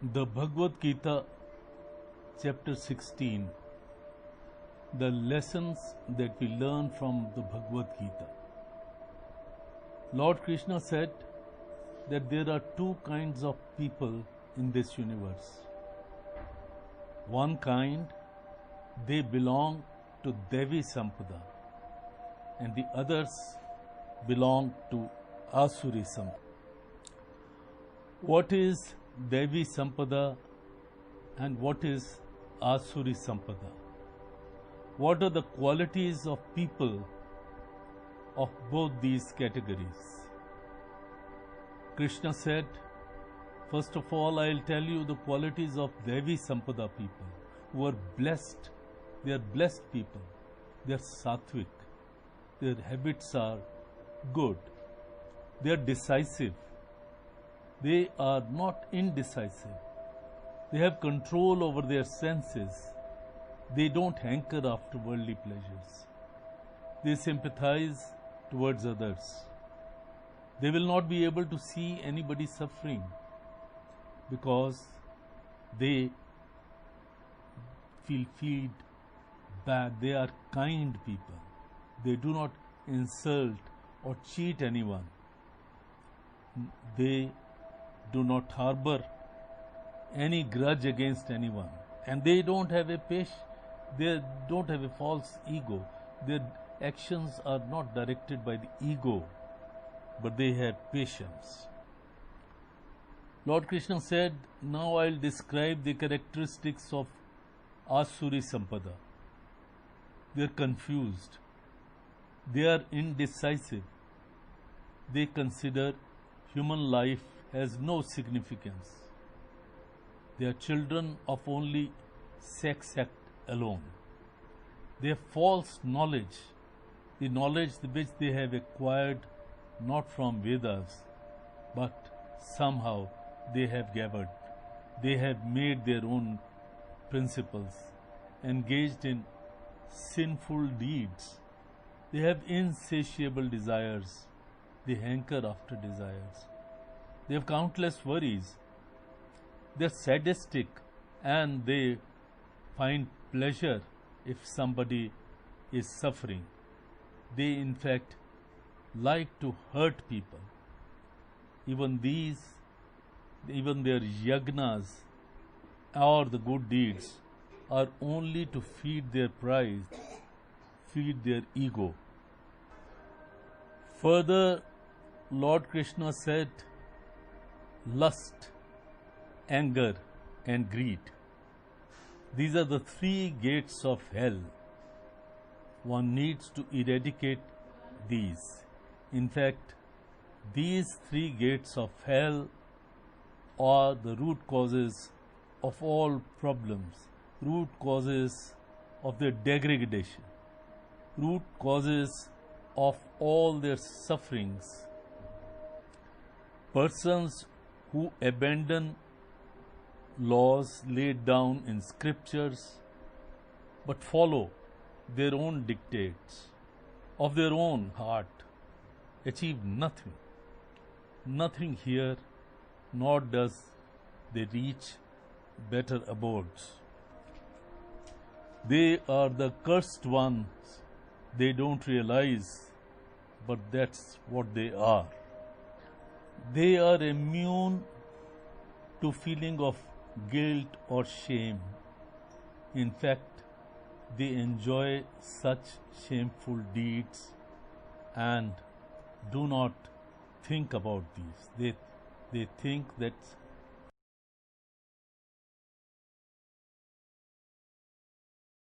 The Bhagavad Gita, chapter 16, the lessons that we learn from the Bhagavad Gita. Lord Krishna said that there are two kinds of people in this universe. One kind, they belong to Devi Sampada, and the others belong to Asuri Sampada. What is Devi Sampada and what is Asuri Sampada? What are the qualities of people of both these categories? Krishna said, first of all, I'll tell you the qualities of Devi Sampada people who are blessed. They are blessed people. They are sattvic. Their habits are good. They are decisive. They are not indecisive. They have control over their senses. They don't hanker after worldly pleasures. They sympathize towards others. They will not be able to see anybody suffering because they feel bad. They are kind people. They do not insult or cheat anyone. They do not harbor any grudge against anyone, and they don't have they don't have a false ego. Their actions are not directed by the ego, but they have patience. Lord Krishna said, now I'll describe the characteristics of Asuri Sampada. They are confused. They are indecisive. They consider human life has no significance. They are children of only sex act alone. They have false knowledge, the knowledge which they have acquired not from Vedas, but somehow they have gathered. They have made their own principles, engaged in sinful deeds. They have insatiable desires. They hanker after desires. They have countless worries. They are sadistic and they find pleasure if somebody is suffering. They in fact like to hurt people. Even their yagnas or the good deeds are only to feed their pride, feed their ego. Further, Lord Krishna said, lust, anger and greed. These are the three gates of hell. One needs to eradicate these. In fact, these three gates of hell are the root causes of all problems, root causes of their degradation, root causes of all their sufferings. Persons who abandon laws laid down in scriptures but follow their own dictates of their own heart achieve nothing here, nor does they reach better abodes. They are the cursed ones. They don't realize, but that's what they are. They are immune to feeling of guilt or shame. In fact, they enjoy such shameful deeds and do not think about these. They think that's